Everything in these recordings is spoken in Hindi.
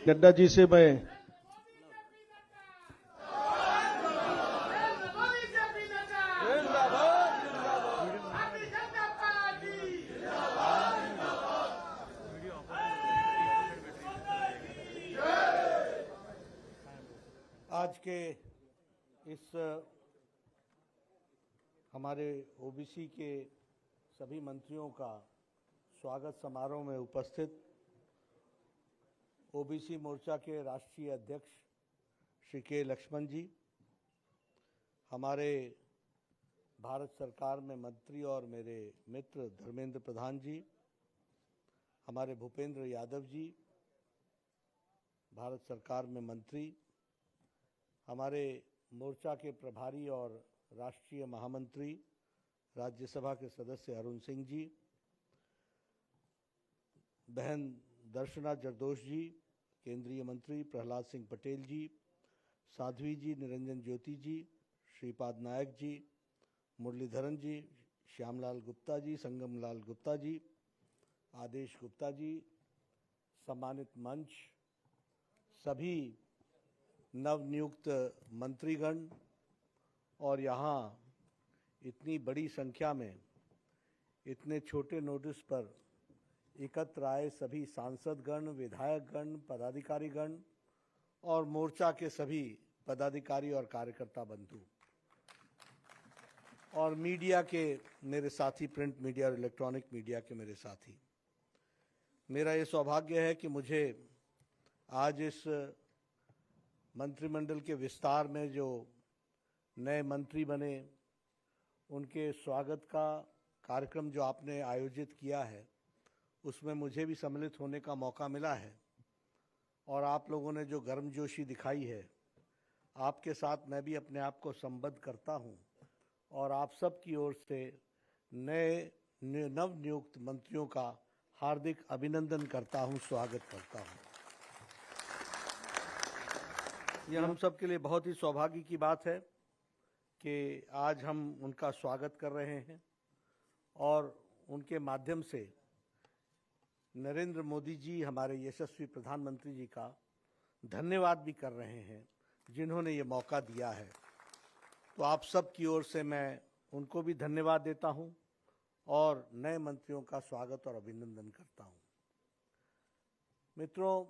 नड्डा जी से मैं आज के इस हमारे ओबीसी के सभी मंत्रियों का स्वागत समारोह में उपस्थित ओबीसी मोर्चा के राष्ट्रीय अध्यक्ष श्री के लक्ष्मण जी, हमारे भारत सरकार में मंत्री और मेरे मित्र धर्मेंद्र प्रधान जी, हमारे भूपेंद्र यादव जी, भारत सरकार में मंत्री, हमारे मोर्चा के प्रभारी और राष्ट्रीय महामंत्री राज्यसभा के सदस्य अरुण सिंह जी, बहन दर्शना जरदोश जी, केंद्रीय मंत्री प्रहलाद सिंह पटेल जी, साध्वी जी, निरंजन ज्योति जी, श्रीपाद नायक जी, मुरलीधरन जी, श्यामलाल गुप्ता जी, संगमलाल गुप्ता जी, आदेश गुप्ता जी, सम्मानित मंच, सभी नवनियुक्त मंत्रीगण और यहाँ इतनी बड़ी संख्या में इतने छोटे नोटिस पर एकत्र आए सभी सांसदगण, विधायकगण, पदाधिकारीगण और मोर्चा के सभी पदाधिकारी और कार्यकर्ता बंधु और मीडिया के मेरे साथी, प्रिंट मीडिया और इलेक्ट्रॉनिक मीडिया के मेरे साथी, मेरा ये सौभाग्य है कि मुझे आज इस मंत्रिमंडल के विस्तार में जो नए मंत्री बने उनके स्वागत का कार्यक्रम जो आपने आयोजित किया है उसमें मुझे भी सम्मिलित होने का मौका मिला है और आप लोगों ने जो गर्मजोशी दिखाई है, आपके साथ मैं भी अपने आप को संबद्ध करता हूं और आप सब की ओर से नए नवनियुक्त मंत्रियों का हार्दिक अभिनंदन करता हूं, स्वागत करता हूं। यह हम सब के लिए बहुत ही सौभाग्य की बात है कि आज हम उनका स्वागत कर रहे हैं और उनके माध्यम से नरेंद्र मोदी जी, हमारे यशस्वी प्रधानमंत्री जी का धन्यवाद भी कर रहे हैं जिन्होंने ये मौका दिया है। तो आप सब की ओर से मैं उनको भी धन्यवाद देता हूं और नए मंत्रियों का स्वागत और अभिनंदन करता हूं। मित्रों,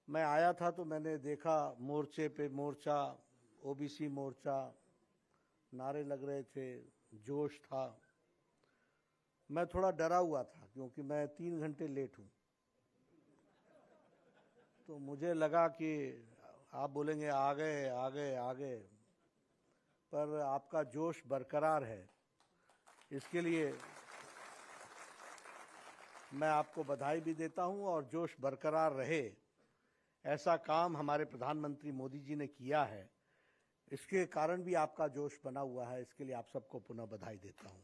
मैं आया था तो मैंने देखा मोर्चे पे मोर्चा, ओबीसी मोर्चा, नारे लग रहे थे, जोश था। मैं थोड़ा डरा हुआ था क्योंकि मैं 3 घंटे लेट हूँ, तो मुझे लगा कि आप बोलेंगे आ गए आ गए आ गए, पर आपका जोश बरकरार है, इसके लिए मैं आपको बधाई भी देता हूँ और जोश बरकरार रहे ऐसा काम हमारे प्रधानमंत्री मोदी जी ने किया है, इसके कारण भी आपका जोश बना हुआ है, इसके लिए आप सबको पुनः बधाई देता हूँ।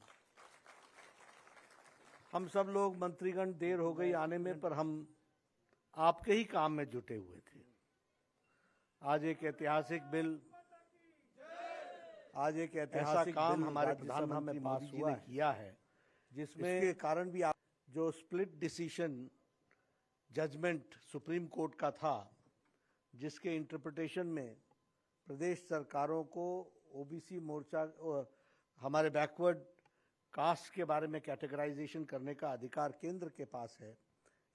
हम सब लोग मंत्रीगण देर हो गई आने में, पर हम आपके ही काम में जुटे हुए थे। आज एक ऐतिहासिक काम हमारे प्रधानमंत्री मोदी जी ने किया है, जिसमें के कारण भी आप जो split decision judgement supreme court का था, जिसके इंटरप्रिटेशन में प्रदेश सरकारों को ओबीसी मोर्चा हमारे बैकवर्ड कास्ट के बारे में कैटेगराइजेशन करने का अधिकार केंद्र के पास है,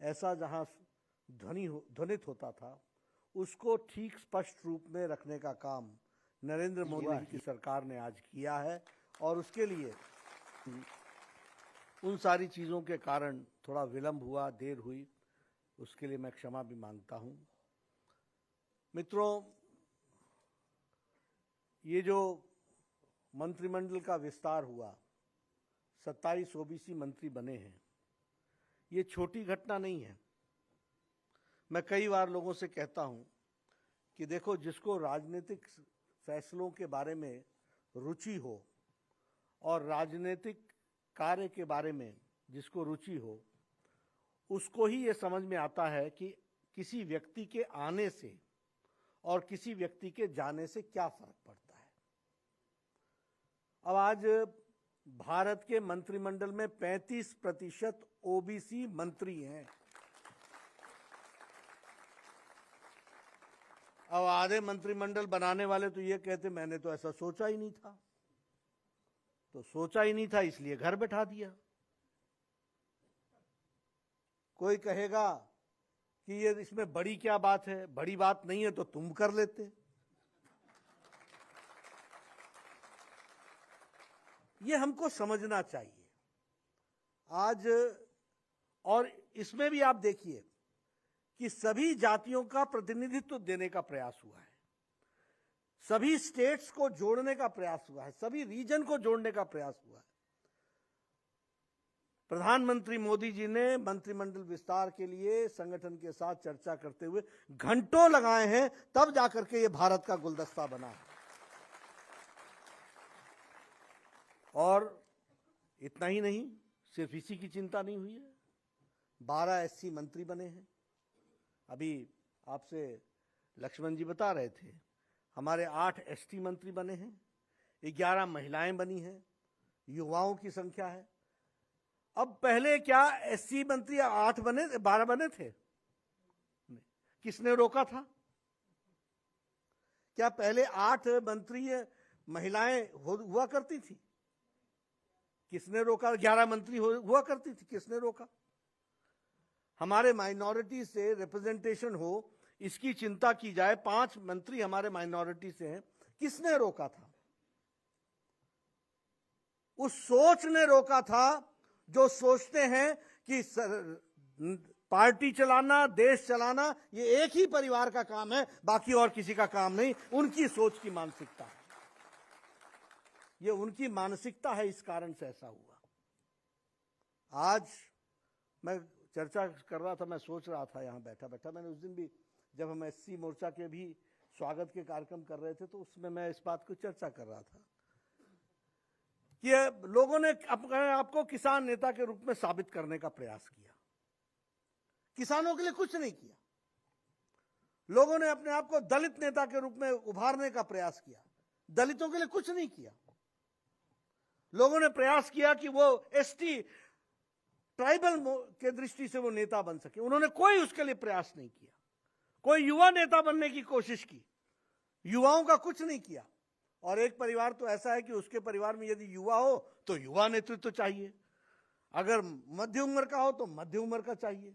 ऐसा जहां ध्वनित होता था, उसको ठीक स्पष्ट रूप में रखने का काम नरेंद्र मोदी जी की सरकार ने आज किया है और उसके लिए उन सारी चीज़ों के कारण थोड़ा विलंब हुआ, देर हुई, उसके लिए मैं क्षमा भी मांगता हूं। मित्रों, ये जो मंत्रिमंडल का विस्तार हुआ, 27 ओबीसी मंत्री बने हैं, ये छोटी घटना नहीं है। मैं कई बार लोगों से कहता हूं कि देखो, जिसको राजनीतिक फैसलों के बारे में रुचि हो और राजनीतिक कार्य के बारे में जिसको रुचि हो, उसको ही ये समझ में आता है कि किसी व्यक्ति के आने से और किसी व्यक्ति के जाने से क्या फर्क पड़ता है। अब आज भारत के मंत्रिमंडल में 35% ओबीसी मंत्री हैं। अब आधे मंत्रिमंडल बनाने वाले तो ये कहते मैंने तो ऐसा सोचा ही नहीं था। तो सोचा ही नहीं था इसलिए घर बैठा दिया। कोई कहेगा कि ये इसमें बड़ी क्या बात है, बड़ी बात नहीं है तो तुम कर लेते। ये हमको समझना चाहिए आज। और इसमें भी आप देखिए कि सभी जातियों का प्रतिनिधित्व देने का प्रयास हुआ है, सभी स्टेट्स को जोड़ने का प्रयास हुआ है, सभी रीजन को जोड़ने का प्रयास हुआ है। प्रधानमंत्री मोदी जी ने मंत्रिमंडल विस्तार के लिए संगठन के साथ चर्चा करते हुए घंटों लगाए हैं, तब जाकर के ये भारत का गुलदस्ता बना है। और इतना ही नहीं, सिर्फ इसी की चिंता नहीं हुई है, 12 एससी मंत्री बने हैं। अभी आपसे लक्ष्मण जी बता रहे थे, हमारे 8 एसटी मंत्री बने हैं, 11 महिलाएं बनी हैं, युवाओं की संख्या है। अब पहले क्या एससी मंत्री 8 बने, 12 बने थे? किसने रोका था? क्या पहले 8 मंत्री महिलाएं हुआ करती थी? किसने रोका? 11 मंत्री हुआ करती थी, किसने रोका? हमारे माइनॉरिटी से रिप्रेजेंटेशन हो, इसकी चिंता की जाए। 5 मंत्री हमारे माइनॉरिटी से हैं, किसने रोका था? उस सोच ने रोका था जो सोचते हैं कि पार्टी चलाना, देश चलाना ये एक ही परिवार का काम है, बाकी और किसी का काम नहीं। उनकी सोच की मानसिकता है, ये उनकी मानसिकता है, इस कारण से ऐसा हुआ। आज मैं चर्चा कर रहा था, मैं सोच रहा था यहां बैठा बैठा, मैंने उस दिन भी जब हम एससी मोर्चा के भी स्वागत के कार्यक्रम कर रहे थे तो उसमें मैं इस बात को चर्चा कर रहा था कि लोगों ने अपने आपको किसान नेता के रूप में साबित करने का प्रयास किया, किसानों के लिए कुछ नहीं किया। लोगों ने अपने आप को दलित नेता के रूप में उभारने का प्रयास किया, दलितों के लिए कुछ नहीं किया। लोगों ने प्रयास किया कि वो एसटी ट्राइबल के दृष्टि से वो नेता बन सके, उन्होंने कोई उसके लिए प्रयास नहीं किया। कोई युवा नेता बनने की कोशिश की, युवाओं का कुछ नहीं किया। और एक परिवार तो ऐसा है कि उसके परिवार में यदि युवा हो तो युवा नेतृत्व चाहिए, अगर मध्य उम्र का हो तो मध्य उम्र का चाहिए।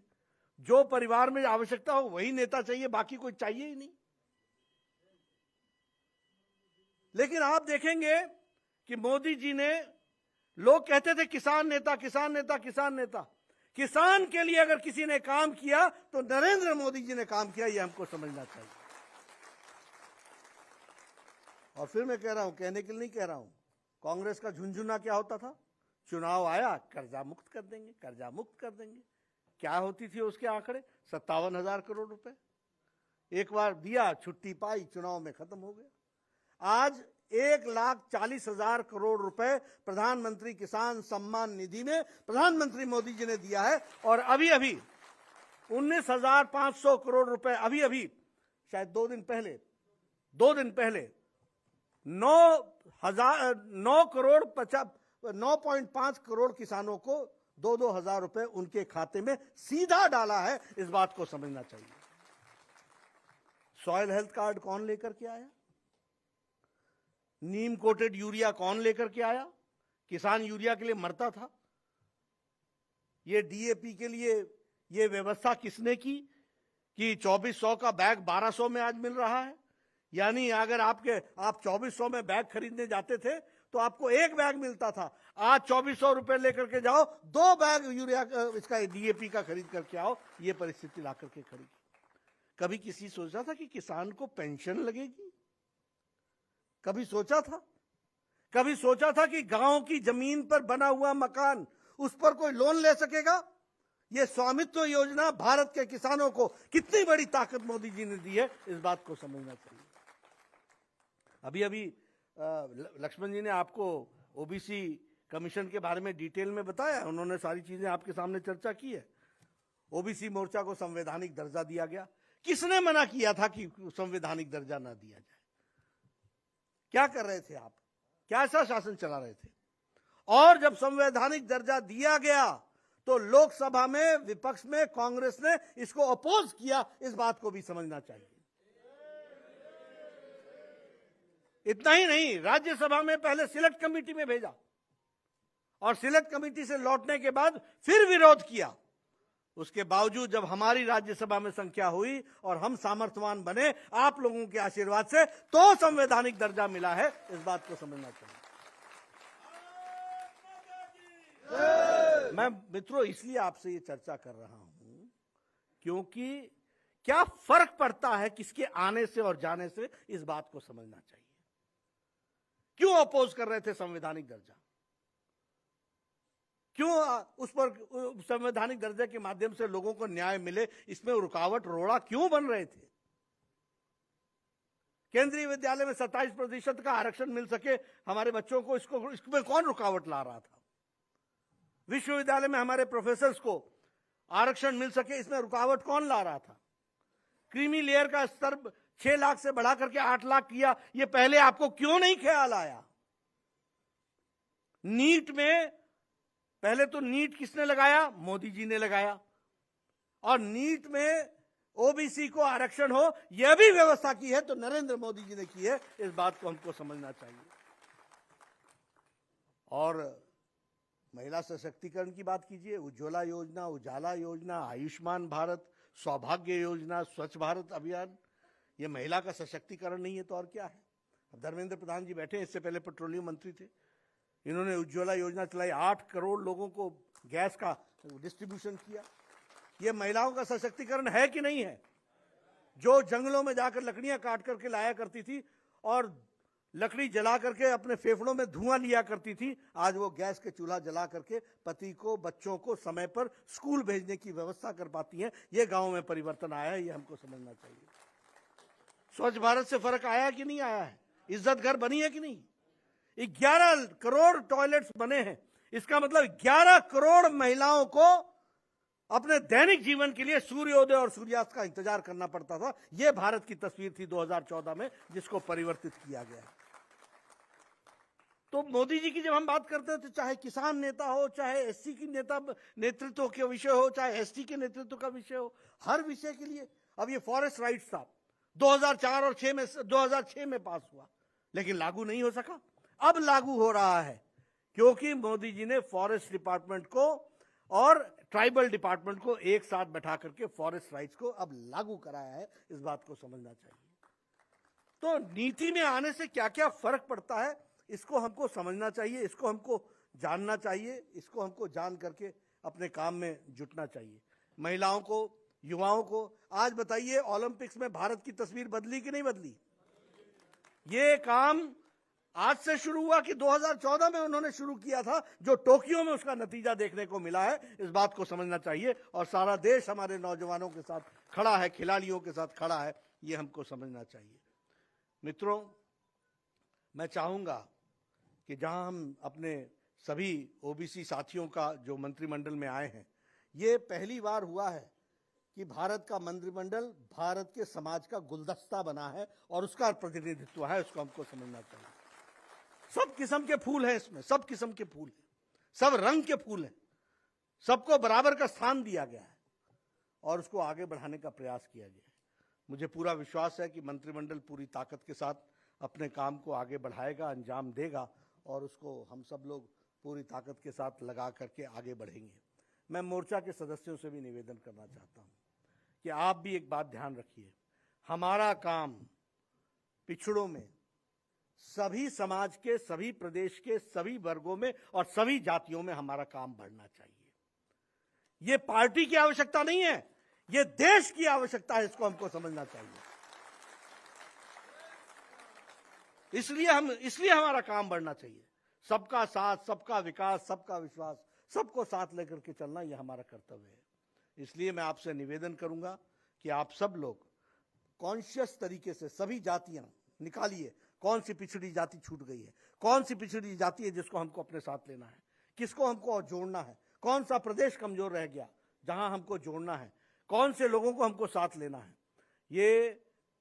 जो परिवार में आवश्यकता हो वही नेता चाहिए, बाकी कोई चाहिए ही नहीं। लेकिन आप देखेंगे कि मोदी जी ने, लोग कहते थे किसान नेता, किसान नेता, किसान नेता। किसान के लिए अगर किसी ने काम किया तो नरेंद्र मोदी जी ने काम किया, ये हमको समझना चाहिए। और फिर मैं कह रहा हूं, कहने के लिए नहीं कह रहा हूं, कांग्रेस का झुंझुना क्या होता था? चुनाव आया, कर्जा मुक्त कर देंगे, कर्जा मुक्त कर देंगे। क्या होती थी उसके आंकड़े? 57,000 करोड़ रुपए। एक बार दिया, छुट्टी पाई, चुनाव में खत्म हो गया। आज 1,40,000 करोड़ रुपए प्रधानमंत्री किसान सम्मान निधि में प्रधानमंत्री मोदी जी ने दिया है। और अभी अभी 19,500 करोड़ रुपए, अभी अभी शायद 2 दिन पहले 9.5 करोड़ किसानों को 2-2 हजार रुपए उनके खाते में सीधा डाला है। इस बात को समझना चाहिए। सॉइल हेल्थ कार्ड कौन लेकर के आया? नीम कोटेड यूरिया कौन लेकर के आया? किसान यूरिया के लिए मरता था। ये डीएपी के लिए ये व्यवस्था किसने की कि 2400 का बैग 1200 में आज मिल रहा है? यानी अगर आप 2400 में बैग खरीदने जाते थे तो आपको 1 बैग मिलता था, आज 2400 रुपए लेकर के जाओ, 2 बैग यूरिया इसका डीएपी का खरीद करके आओ। ये परिस्थिति ला करके खड़ी। कभी किसी सोचा था कि किसान को पेंशन लगेगी? कभी सोचा था? कभी सोचा था कि गांव की जमीन पर बना हुआ मकान, उस पर कोई लोन ले सकेगा? ये स्वामित्व योजना भारत के किसानों को कितनी बड़ी ताकत मोदी जी ने दी है, इस बात को समझना चाहिए। अभी अभी लक्ष्मण जी ने आपको ओबीसी कमीशन के बारे में डिटेल में बताया, उन्होंने सारी चीजें आपके सामने चर्चा की है। ओबीसी मोर्चा को संवैधानिक दर्जा दिया गया। किसने मना किया था कि संवैधानिक दर्जा ना दिया जाए? क्या कर रहे थे आप? कैसा शासन चला रहे थे? और जब संवैधानिक दर्जा दिया गया तो लोकसभा में विपक्ष में कांग्रेस ने इसको अपोज किया। इस बात को भी समझना चाहिए। इतना ही नहीं, राज्यसभा में पहले सिलेक्ट कमेटी में भेजा और सिलेक्ट कमेटी से लौटने के बाद फिर विरोध किया। उसके बावजूद जब हमारी राज्यसभा में संख्या हुई और हम सामर्थ्यवान बने आप लोगों के आशीर्वाद से, तो संवैधानिक दर्जा मिला है। इस बात को समझना चाहिए। मैं मित्रों इसलिए आपसे ये चर्चा कर रहा हूं क्योंकि क्या फर्क पड़ता है किसके आने से और जाने से, इस बात को समझना चाहिए। क्यों अपोज कर रहे थे संवैधानिक दर्जा, क्यों उस पर संवैधानिक दर्जे के माध्यम से लोगों को न्याय मिले, इसमें रुकावट रोड़ा क्यों बन रहे थे? केंद्रीय विद्यालय में 27% का आरक्षण मिल सके हमारे बच्चों को, इसमें कौन रुकावट ला रहा था? विश्वविद्यालय में हमारे प्रोफेसर्स को आरक्षण मिल सके, इसमें रुकावट कौन ला रहा था? क्रीमी लेयर का स्तर 6 लाख से बढ़ा करके 8 लाख किया, यह पहले आपको क्यों नहीं ख्याल आया? नीट में पहले तो नीट किसने लगाया? मोदी जी ने लगाया। और नीट में ओबीसी को आरक्षण हो यह भी व्यवस्था की है तो नरेंद्र मोदी जी ने की है। इस बात को हमको समझना चाहिए। और महिला सशक्तिकरण की बात कीजिए, उज्ज्वला योजना, उजाला योजना, आयुष्मान भारत, सौभाग्य योजना, स्वच्छ भारत अभियान, यह महिला का सशक्तिकरण नहीं है तो और क्या है? धर्मेंद्र प्रधान जी बैठे, इससे पहले पेट्रोलियम मंत्री थे, इन्होंने उज्ज्वला योजना चलाई, 8 करोड़ लोगों को गैस का डिस्ट्रीब्यूशन किया। यह महिलाओं का सशक्तिकरण है कि नहीं है? जो जंगलों में जाकर लकड़ियां काट करके लाया करती थी और लकड़ी जला करके अपने फेफड़ों में धुआं लिया करती थी, आज वो गैस के चूल्हा जला करके पति को, बच्चों को समय पर स्कूल भेजने की व्यवस्था कर पाती हैं। ये गांव में परिवर्तन आया है, ये हमको समझना चाहिए। स्वच्छ भारत से फर्क आया कि नहीं आया है? इज्जत घर बनी है कि नहीं? 11 करोड़ टॉयलेट्स बने हैं। इसका मतलब 11 करोड़ महिलाओं को अपने दैनिक जीवन के लिए सूर्योदय और सूर्यास्त का इंतजार करना पड़ता था। यह भारत की तस्वीर थी 2014 में, जिसको परिवर्तित किया गया। तो मोदी जी की जब हम बात करते हैं तो चाहे किसान नेता हो, चाहे एससी की नेतृत्व के विषय हो, चाहे एसटी के नेतृत्व का विषय हो, हर विषय के लिए। अब ये फॉरेस्ट राइट्स था 2004 और 2006 में पास हुआ, लेकिन लागू नहीं हो सका। अब लागू हो रहा है क्योंकि मोदी जी ने फॉरेस्ट डिपार्टमेंट को और ट्राइबल डिपार्टमेंट को एक साथ बैठा करके फॉरेस्ट राइट्स को अब लागू कराया है। इस बात को समझना चाहिए। तो नीति में आने से क्या क्या फर्क पड़ता है, इसको हमको समझना चाहिए, इसको हमको जानना चाहिए, इसको हमको जान करके अपने काम में जुटना चाहिए। महिलाओं को, युवाओं को आज बताइए, ओलंपिक्स में भारत की तस्वीर बदली कि नहीं बदली? ये काम आज से शुरू हुआ कि 2014 में उन्होंने शुरू किया था, जो टोक्यो में उसका नतीजा देखने को मिला है। इस बात को समझना चाहिए। और सारा देश हमारे नौजवानों के साथ खड़ा है, खिलाड़ियों के साथ खड़ा है, ये हमको समझना चाहिए। मित्रों, मैं चाहूंगा कि जहां हम अपने सभी ओबीसी साथियों का जो मंत्रिमंडल में आए हैं, ये पहली बार हुआ है कि भारत का मंत्रिमंडल भारत के समाज का गुलदस्ता बना है और उसका प्रतिनिधित्व है। उसको हमको समझना चाहिए। सब किस्म के फूल हैं इसमें, सब किस्म के फूल हैं, सब रंग के फूल हैं, सबको बराबर का स्थान दिया गया है और उसको आगे बढ़ाने का प्रयास किया गया है। मुझे पूरा विश्वास है कि मंत्रिमंडल पूरी ताकत के साथ अपने काम को आगे बढ़ाएगा, अंजाम देगा और उसको हम सब लोग पूरी ताकत के साथ लगा करके आगे बढ़ेंगे। मैं मोर्चा के सदस्यों से भी निवेदन करना चाहता हूं कि आप भी एक बात ध्यान रखिए, हमारा काम पिछड़ों में, सभी समाज के, सभी प्रदेश के सभी वर्गों में और सभी जातियों में हमारा काम बढ़ना चाहिए। यह पार्टी की आवश्यकता नहीं है, यह देश की आवश्यकता है। इसको हमको समझना चाहिए। इसलिए हमारा काम बढ़ना चाहिए। सबका साथ, सबका विकास, सबका विश्वास, सबको साथ लेकर के चलना, यह हमारा कर्तव्य है। इसलिए मैं आपसे निवेदन करूंगा कि आप सब लोग कॉन्शियस तरीके से सभी जातियां निकालिए, कौन सी पिछड़ी जाति छूट गई है, कौन सी पिछड़ी जाति है जिसको हमको अपने साथ लेना है, किसको हमको और जोड़ना है, कौन सा प्रदेश कमजोर रह गया जहां हमको जोड़ना है, कौन से लोगों को हमको साथ लेना है। ये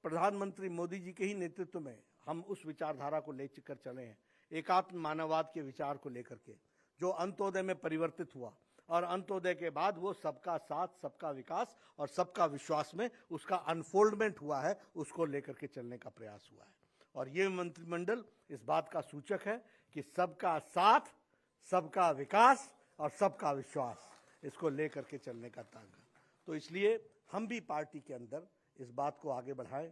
प्रधानमंत्री मोदी जी के ही नेतृत्व में हम उस विचारधारा को लेकर चले हैं, एकात्म मानववाद के विचार को लेकर के, जो अंत्योदय में परिवर्तित हुआ और अंत्योदय के बाद वो सबका साथ, सबका विकास और सबका विश्वास में उसका अनफोल्डमेंट हुआ है, उसको लेकर के चलने का प्रयास हुआ है। और ये मंत्रिमंडल इस बात का सूचक है कि सबका साथ, सबका विकास और सबका विश्वास, इसको लेकर के चलने का तांगा। तो इसलिए हम भी पार्टी के अंदर इस बात को आगे बढ़ाएं।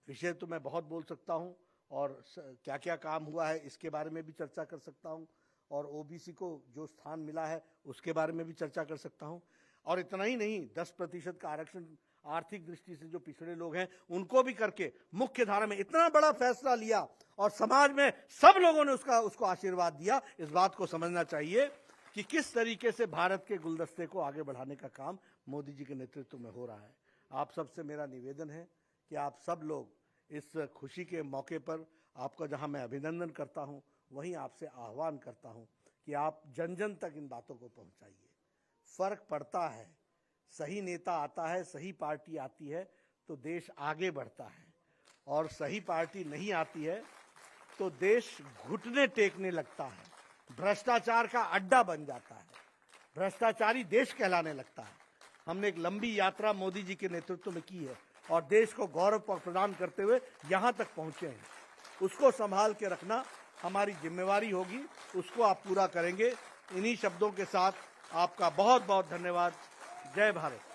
विषय तो मैं बहुत बोल सकता हूं और क्या क्या काम हुआ है इसके बारे में भी चर्चा कर सकता हूं, और ओबीसी को जो स्थान मिला है उसके बारे में भी चर्चा कर सकता हूं। और इतना ही नहीं, 10% का आरक्षण आर्थिक दृष्टि से जो पिछड़े लोग हैं उनको भी करके मुख्य धारा में इतना बड़ा फैसला लिया और समाज में सब लोगों ने उसको आशीर्वाद दिया। इस बात को समझना चाहिए कि किस तरीके से भारत के गुलदस्ते को आगे बढ़ाने का काम मोदी जी के नेतृत्व में हो रहा है। आप सबसे मेरा निवेदन है कि आप सब लोग इस खुशी के मौके पर, आपका जहां मैं अभिनंदन करता हूं, वहीं आपसे आह्वान करता हूं कि आप जन जन तक इन बातों को पहुंचाइए। फर्क पड़ता है, सही नेता आता है, सही पार्टी आती है तो देश आगे बढ़ता है, और सही पार्टी नहीं आती है तो देश घुटने टेकने लगता है, भ्रष्टाचार का अड्डा बन जाता है, भ्रष्टाचारी देश कहलाने लगता है। हमने एक लंबी यात्रा मोदी जी के नेतृत्व में की है और देश को गौरव प्रदान करते हुए यहाँ तक पहुँचे हैं। उसको संभाल के रखना हमारी जिम्मेवारी होगी, उसको आप पूरा करेंगे। इन्हीं शब्दों के साथ आपका बहुत बहुत धन्यवाद। जय भारत।